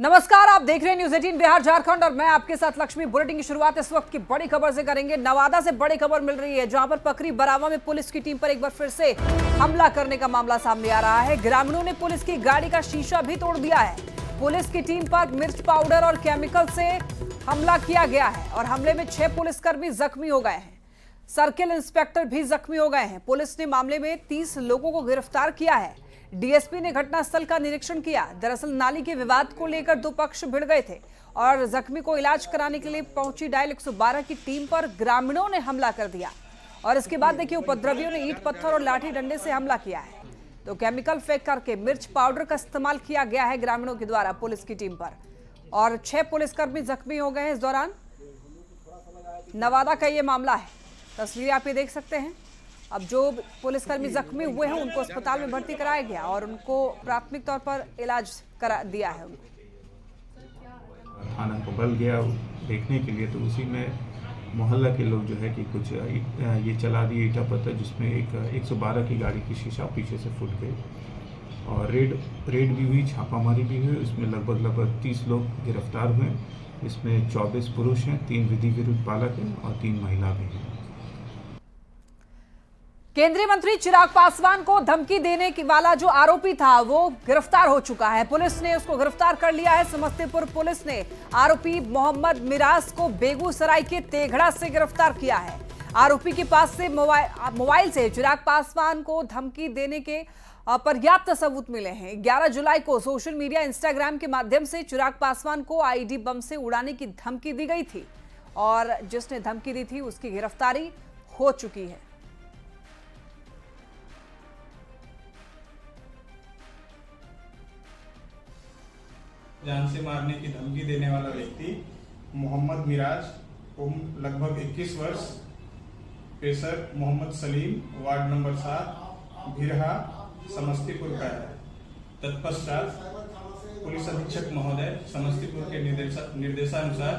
नमस्कार, आप देख रहे हैं न्यूज 18 बिहार झारखंड और मैं आपके साथ लक्ष्मी। बुलेटिन की शुरुआत इस वक्त की बड़ी खबर से करेंगे। नवादा से बड़ी खबर मिल रही है, जहां पर पकरी बरावा में पुलिस की टीम पर एक बार फिर से हमला करने का मामला सामने आ रहा है। ग्रामीणों ने पुलिस की गाड़ी का शीशा भी तोड़ दिया है। पुलिस की टीम पर मिर्च पाउडर और केमिकल से हमला किया गया है और हमले में 6 पुलिसकर्मी जख्मी हो गए हैं। सर्किल इंस्पेक्टर भी जख्मी हो गए हैं। पुलिस ने मामले में 30 लोगों को गिरफ्तार किया है। डीएसपी ने घटनास्थल का निरीक्षण किया। दरअसल नाली के विवाद को लेकर दो पक्ष भिड़ गए थे और जख्मी को इलाज कराने के लिए पहुंची डायल 112 की टीम पर ग्रामीणों ने हमला कर दिया और इसके बाद देखिए उपद्रवियों ने ईंट पत्थर और लाठी डंडे से हमला किया है। तो केमिकल फेंक करके मिर्च पाउडर का इस्तेमाल किया गया है ग्रामीणों के द्वारा पुलिस की टीम पर और 6 पुलिसकर्मी जख्मी हो गए हैं। इस दौरान नवादा का ये मामला है। तस्वीरें आप ये देख सकते हैं। अब जो पुलिसकर्मी जख्मी हुए हैं उनको अस्पताल में भर्ती कराया गया और उनको प्राथमिक तौर पर इलाज करा दिया है। थाना को बल गया देखने के लिए, तो उसी में मोहल्ला के लोग जो है कि कुछ ये चला दिए ईटा पत्थर, जिसमें एक 112 की गाड़ी की शीशा पीछे से फूट गई और रेड भी हुई, छापामारी भी हुई। उसमें लगभग 30 लोग गिरफ्तार हुए। इसमें 24 पुरुष हैं, 3 विधि विरुद्ध बालक हैं और 3 महिला भी हैं। केंद्रीय मंत्री चिराग पासवान को धमकी देने की वाला जो आरोपी था वो गिरफ्तार हो चुका है। पुलिस ने उसको गिरफ्तार कर लिया है। समस्तीपुर पुलिस ने आरोपी मोहम्मद मिराज को बेगूसराय के तेघड़ा से गिरफ्तार किया है। आरोपी के पास से मोबाइल से चिराग पासवान को धमकी देने के पर्याप्त सबूत मिले हैं। 11 जुलाई को सोशल मीडिया इंस्टाग्राम के माध्यम से चिराग पासवान को आईडी बम से उड़ाने की धमकी दी गई थी और जिसने धमकी दी थी उसकी गिरफ्तारी हो चुकी है। जान से मारने की धमकी देने वाला व्यक्ति मोहम्मद मिराज, उम्र लगभग 21 वर्ष, पेशर मोहम्मद सलीम, वार्ड नंबर 7, भिरहा, समस्तीपुर का है। तत्पश्चात पुलिस अधीक्षक महोदय समस्तीपुर के निर्देशानुसार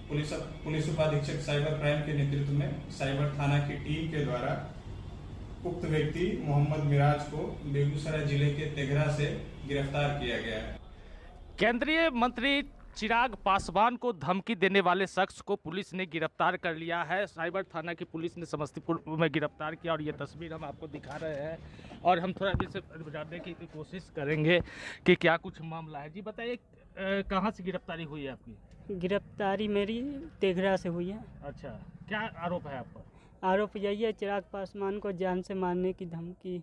पुलिस उपाधीक्षक साइबर क्राइम के नेतृत्व में साइबर थाना की टीम के द्वारा उक्त व्यक्ति मोहम्मद मिराज को बेगूसराय जिले के तेघड़ा से गिरफ्तार किया गया है। केंद्रीय मंत्री चिराग पासवान को धमकी देने वाले शख्स को पुलिस ने गिरफ्तार कर लिया है। साइबर थाना की पुलिस ने समस्तीपुर में गिरफ्तार किया और ये तस्वीर हम आपको दिखा रहे हैं और हम थोड़ा भी से जानने की कोशिश करेंगे कि क्या कुछ मामला है। जी बताइए, कहाँ से गिरफ्तारी हुई है आपकी? गिरफ्तारी मेरी तेघड़ा से हुई है। अच्छा, क्या आरोप है आप पर? आरोप यही है चिराग पासवान को जान से मारने की धमकी।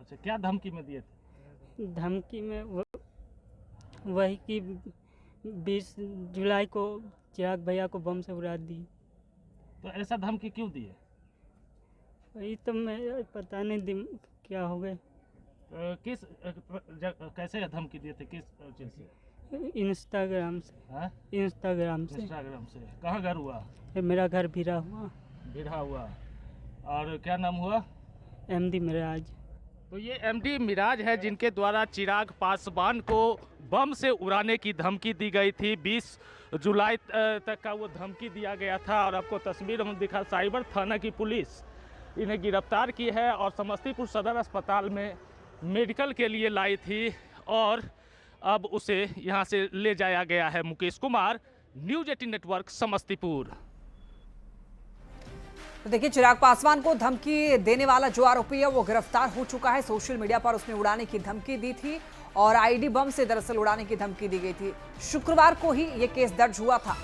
अच्छा, क्या धमकी में दिए थे? धमकी में वही कि 20 जुलाई को चिराग भैया को बम से उड़ा दी। तो ऐसा धमकी क्यों दिए? वही तो मैं पता नहीं क्या हो गए। कैसे धमकी दिए थे, किस चीज़ से? इंस्टाग्राम से। हाँ? इंस्टाग्राम से। कहाँ घर हुआ? मेरा घर भिरा हुआ। और क्या नाम हुआ? एमडी मिराज। तो ये एमडी मिराज है जिनके द्वारा चिराग पासवान को बम से उड़ाने की धमकी दी गई थी। 20 जुलाई तक का वो धमकी दिया गया था और आपको तस्वीर हम दिखा। साइबर थाना की पुलिस इन्हें गिरफ्तार की है और समस्तीपुर सदर अस्पताल में मेडिकल के लिए लाई थी और अब उसे यहाँ से ले जाया गया है। Mukesh Kumar, news 18 network, Samastipur. तो देखिए, चिराग पासवान को धमकी देने वाला जो आरोपी है वो गिरफ्तार हो चुका है। सोशल मीडिया पर उसने उड़ाने की धमकी दी थी और आईडी बम से दरअसल उड़ाने की धमकी दी गई थी। शुक्रवार को ही ये केस दर्ज हुआ था।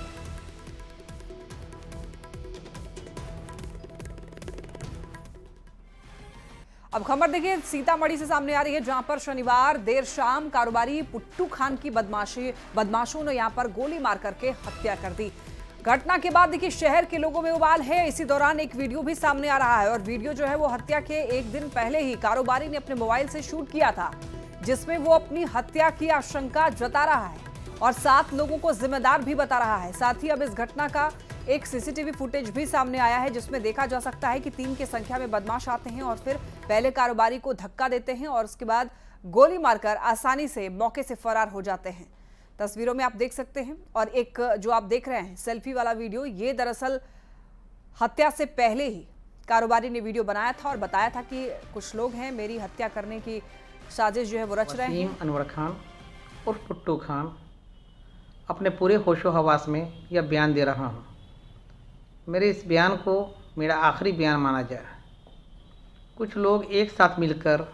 अब खबर देखिए सीतामढ़ी से सामने आ रही है, जहां पर शनिवार देर शाम कारोबारी पुट्टू खान की बदमाशों ने यहां पर गोली मार करके हत्या कर दी। घटना के बाद देखिए शहर के लोगों में उबाल है। इसी दौरान एक वीडियो भी सामने आ रहा है और वीडियो जो है वो हत्या के एक दिन पहले ही कारोबारी ने अपने मोबाइल से शूट किया था, जिसमें वो अपनी हत्या की आशंका जता रहा है और 7 लोगों को जिम्मेदार भी बता रहा है। साथ ही अब इस घटना का एक सीसीटीवी फुटेज भी सामने आया है, जिसमें देखा जा सकता है कि 3 की संख्या में बदमाश आते हैं और फिर पहले कारोबारी को धक्का देते हैं और उसके बाद गोली मारकर आसानी से मौके से फरार हो जाते हैं। तस्वीरों में आप देख सकते हैं और एक जो आप देख रहे हैं सेल्फी वाला वीडियो, ये दरअसल हत्या से पहले ही कारोबारी ने वीडियो बनाया था और बताया था कि कुछ लोग हैं मेरी हत्या करने की साजिश जो है वो रच रहे हैं। अनवर खान और पुट्टू खान अपने पूरे होशो हवास में यह बयान दे रहा हूँ। मेरे इस बयान को मेरा आखिरी बयान माना जाए। कुछ लोग एक साथ मिलकर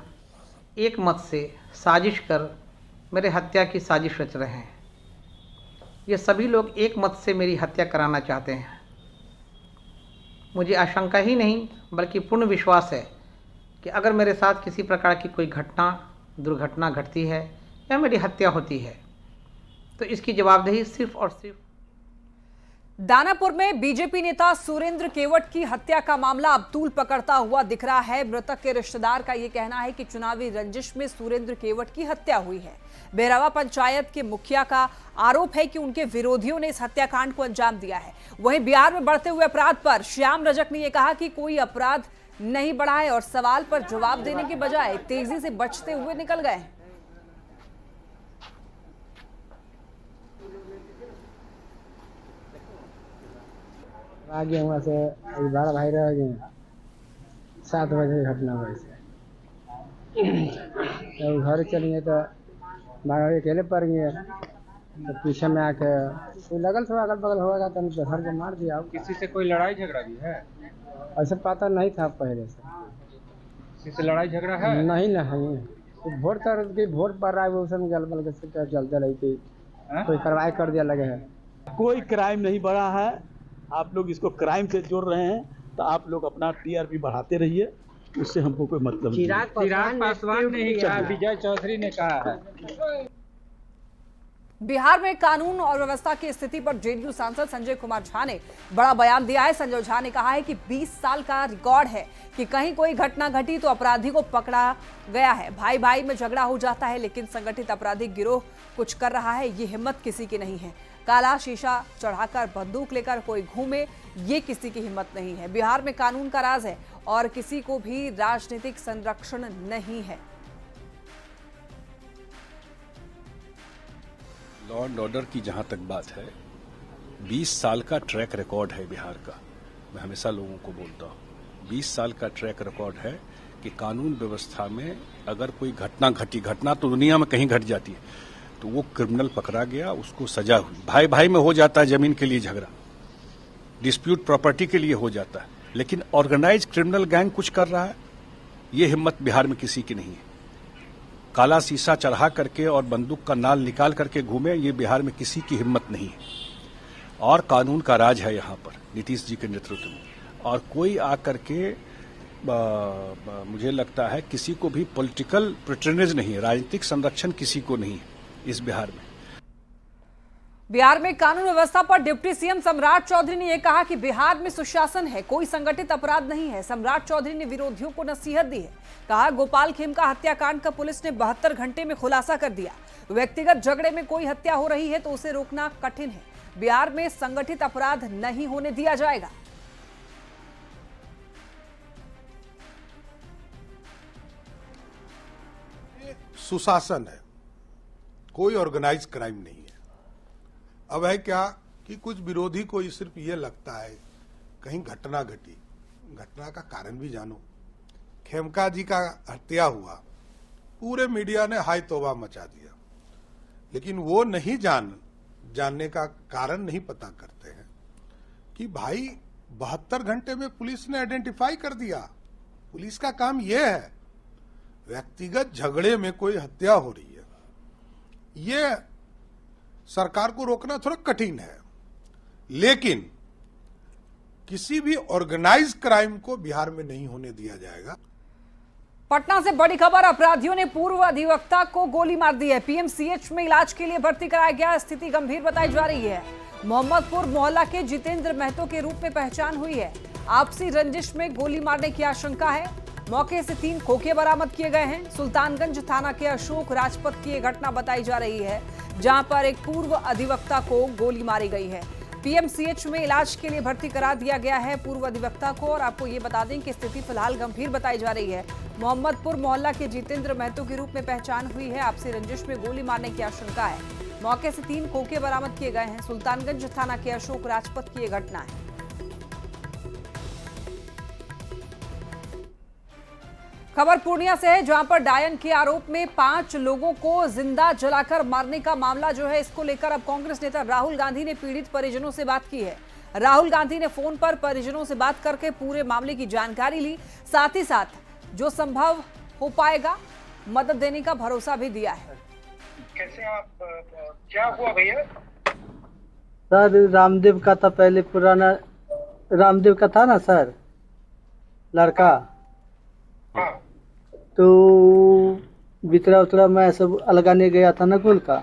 एक मत से साजिश कर मेरे हत्या की साजिश रच रहे हैं। ये सभी लोग एक मत से मेरी हत्या कराना चाहते हैं। मुझे आशंका ही नहीं बल्कि पूर्ण विश्वास है कि अगर मेरे साथ किसी प्रकार की कोई दुर्घटना घटती है या मेरी हत्या होती है तो इसकी जवाबदेही सिर्फ और सिर्फ। दानापुर में बीजेपी नेता सुरेंद्र केवट की हत्या का मामला अब तूल पकड़ता हुआ दिख रहा है। मृतक के रिश्तेदार का यह कहना है कि चुनावी रंजिश में सुरेंद्र केवट की हत्या हुई है। बेरावा पंचायत के मुखिया का आरोप है कि उनके विरोधियों ने इस हत्याकांड को अंजाम दिया है। वहीं बिहार में बढ़ते हुए अपराध पर श्याम रजक ने यह कहा कि कोई अपराध नहीं बढ़ा है और सवाल पर जवाब देने के बजाय तेजी से बचते हुए निकल गए हैं। आ गए वहाँ से 12 भाई रह गए। 7 बजे घटना हुई से तो घर चलिए तो 12 बजे अकेले पड़ गए। तो पीछे में आके लगल थोड़ा अगल बगल होगा तो घर के मार दिया। किसी से कोई लड़ाई झगड़ा भी है? ऐसा पता नहीं था पहले से। किसी से लड़ाई झगड़ा है? नहीं तो वोट पड़ रहा है वो सब गल बल के चलते रही थी। कोई कार्रवाई कर दिया लगे है। कोई क्राइम नहीं बढ़ा है। आप लोग इसको क्राइम से जोड़ रहे हैं तो आप लोग अपना टीआरपी बढ़ाते रहिए, उससे हमको कोई मतलब नहीं। चिराग पासवान ने ही कहा, विजय चौधरी ने कहा है। बिहार में कानून और व्यवस्था की स्थिति पर जेडीयू सांसद संजय कुमार झा ने बड़ा बयान दिया है। संजय झा ने कहा है कि 20 साल का रिकॉर्ड है कि कहीं कोई घटना घटी तो अपराधी को पकड़ा गया है। भाई भाई में झगड़ा हो जाता है लेकिन संगठित आपराधिक गिरोह कुछ कर रहा है, ये हिम्मत किसी की नहीं है। काला शीशा चढ़ाकर बंदूक लेकर कोई घूमे, ये किसी की हिम्मत नहीं है। बिहार में कानून का राज है और किसी को भी राजनीतिक संरक्षण नहीं है। लॉ एंड ऑर्डर की जहां तक बात है, 20 साल का ट्रैक रिकॉर्ड है बिहार का। मैं हमेशा लोगों को बोलता हूं 20 साल का ट्रैक रिकॉर्ड है कि कानून व्यवस्था में अगर कोई घटना तो दुनिया में कहीं घट जाती है तो वो क्रिमिनल पकड़ा गया, उसको सजा हुई। भाई भाई में हो जाता है जमीन के लिए झगड़ा, डिस्प्यूट प्रॉपर्टी के लिए हो जाता है, लेकिन ऑर्गेनाइज क्रिमिनल गैंग कुछ कर रहा है, ये हिम्मत बिहार में किसी की नहीं है। काला शीशा चढ़ा करके और बंदूक का नाल निकाल करके घूमे, ये बिहार में किसी की हिम्मत नहीं है। और कानून का राज है यहाँ पर नीतीश जी के नेतृत्व में। और कोई आकर के मुझे लगता है किसी को भी पॉलिटिकल प्रिटेनेज नहीं है, राजनीतिक संरक्षण किसी को नहीं है इस बिहार में। बिहार में कानून व्यवस्था पर डिप्टी सीएम सम्राट चौधरी ने यह कहा कि बिहार में सुशासन है, कोई संगठित अपराध नहीं है। सम्राट चौधरी ने विरोधियों को नसीहत दी है। कहा गोपाल खेमका हत्याकांड का पुलिस ने 72 घंटे में खुलासा कर दिया। व्यक्तिगत झगड़े में कोई हत्या हो रही है तो उसे रोकना कठिन है। बिहार में संगठित अपराध नहीं होने दिया जाएगा। सुशासन है, कोई ऑर्गेनाइज क्राइम नहीं है। अब है क्या कि कुछ विरोधी को सिर्फ ये लगता है कहीं घटना घटी, घटना का कारण भी जानो। खेमका जी का हत्या हुआ, पूरे मीडिया ने हाय तौबा मचा दिया, लेकिन वो नहीं जानने का कारण नहीं पता करते हैं कि भाई 72 घंटे में पुलिस ने आइडेंटिफाई कर दिया। पुलिस का काम यह है, व्यक्तिगत झगड़े में कोई हत्या हो रही है, ये सरकार को रोकना थोड़ा कठिन है, लेकिन किसी भी ऑर्गेनाइज क्राइम को बिहार में नहीं होने दिया जाएगा। पटना से बड़ी खबर, अपराधियों ने पूर्व अधिवक्ता को गोली मार दी है। पीएमसीएच में इलाज के लिए भर्ती कराया गया, स्थिति गंभीर बताई जा रही है। मोहम्मदपुर मोहल्ला के जितेंद्र महतो के रूप में पहचान हुई है। आपसी रंजिश में गोली मारने की आशंका है। मौके से 3 खोखे बरामद किए गए हैं। सुल्तानगंज थाना के अशोक राजपथ की यह घटना बताई जा रही है, जहां पर एक पूर्व अधिवक्ता को गोली मारी गई है। पीएमसीएच में इलाज के लिए भर्ती करा दिया गया है पूर्व अधिवक्ता को। और आपको ये बता दें कि स्थिति फिलहाल गंभीर बताई जा रही है। मोहम्मदपुर मोहल्ला के जितेंद्र महतो के रूप में पहचान हुई है। आपसी रंजिश में गोली मारने की आशंका है। मौके से 3 खोखे बरामद किए गए हैं। सुल्तानगंज थाना के अशोक राजपथ की यह घटना है। खबर पूर्णिया से है, जहां पर डायन के आरोप में 5 लोगों को जिंदा जलाकर मारने का मामला जो है, इसको लेकर अब कांग्रेस नेता राहुल गांधी ने पीड़ित परिजनों से बात की है। राहुल गांधी ने फोन पर परिजनों से बात करके पूरे मामले की जानकारी ली, साथ ही साथ जो संभव हो पाएगा मदद देने का भरोसा भी दिया है। कैसे आप, क्या हुआ भैया? सर रामदेव का था, पहले पुराना रामदेव का था ना सर, लड़का। हाँ। तो बितरा उतरा मैं सब अलगाने गया था नकुल का।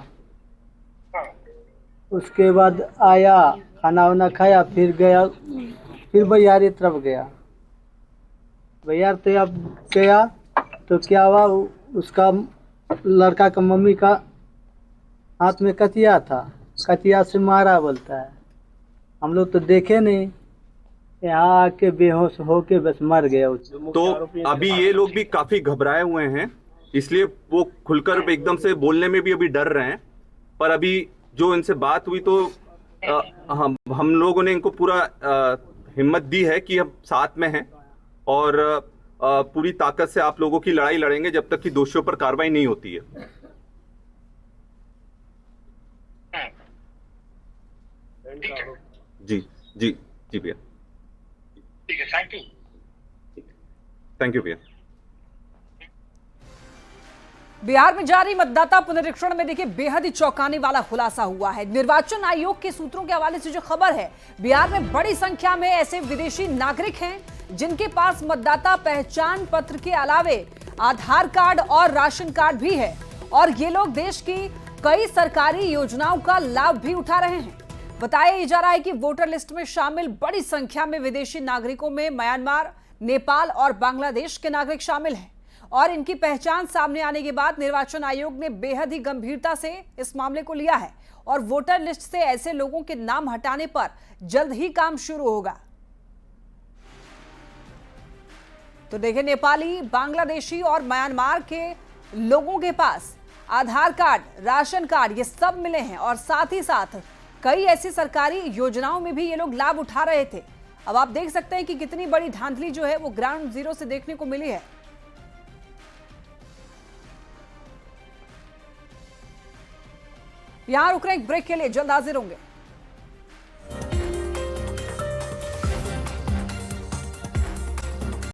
हाँ। उसके बाद आया, खाना वाना खाया, फिर गया, फिर बयारी तरफ गया। बयार तो अब गया तो क्या हुआ, उसका लड़का का मम्मी का हाथ में कचिया था, कचिया से मारा बोलता है। हम लोग तो देखे नहीं, यहाँ आके बेहोश होके बस मर गया। तो अभी ये लोग भी काफी घबराए हुए हैं, इसलिए वो खुलकर एकदम से बोलने में भी अभी डर रहे हैं। पर अभी जो इनसे बात हुई तो हम लोगों ने इनको पूरा हिम्मत दी है कि हम साथ में हैं और पूरी ताकत से आप लोगों की लड़ाई लड़ेंगे जब तक कि दोषियों पर कार्रवाई नहीं होती है। जी जी जी भैया, ठीक है, थैंक यू। थैंक यू भैया। बिहार में जारी मतदाता पुनरीक्षण में देखिए बेहद ही चौंकाने वाला खुलासा हुआ है। निर्वाचन आयोग के सूत्रों के हवाले से जो खबर है, बिहार में बड़ी संख्या में ऐसे विदेशी नागरिक हैं जिनके पास मतदाता पहचान पत्र के अलावे आधार कार्ड और राशन कार्ड भी है, और ये लोग देश की कई सरकारी योजनाओं का लाभ भी उठा रहे हैं। बताया जा रहा है कि वोटर लिस्ट में शामिल बड़ी संख्या में विदेशी नागरिकों में म्यांमार, नेपाल और बांग्लादेश के नागरिक शामिल हैं, और इनकी पहचान सामने आने के बाद निर्वाचन आयोग ने बेहद ही गंभीरता से इस मामले को लिया है और वोटर लिस्ट से ऐसे लोगों के नाम हटाने पर जल्द ही काम शुरू होगा। तो देखिए, नेपाली, बांग्लादेशी और म्यांमार के लोगों के पास आधार कार्ड, राशन कार्ड ये सब मिले हैं, और साथ ही साथ कई ऐसी सरकारी योजनाओं में भी ये लोग लाभ उठा रहे थे। अब आप देख सकते हैं कि कितनी बड़ी धांधली जो है वो ग्राउंड जीरो से देखने को मिली है। यहां रुक रहे हैं, ब्रेक के लिए, जल्द हाजिर होंगे।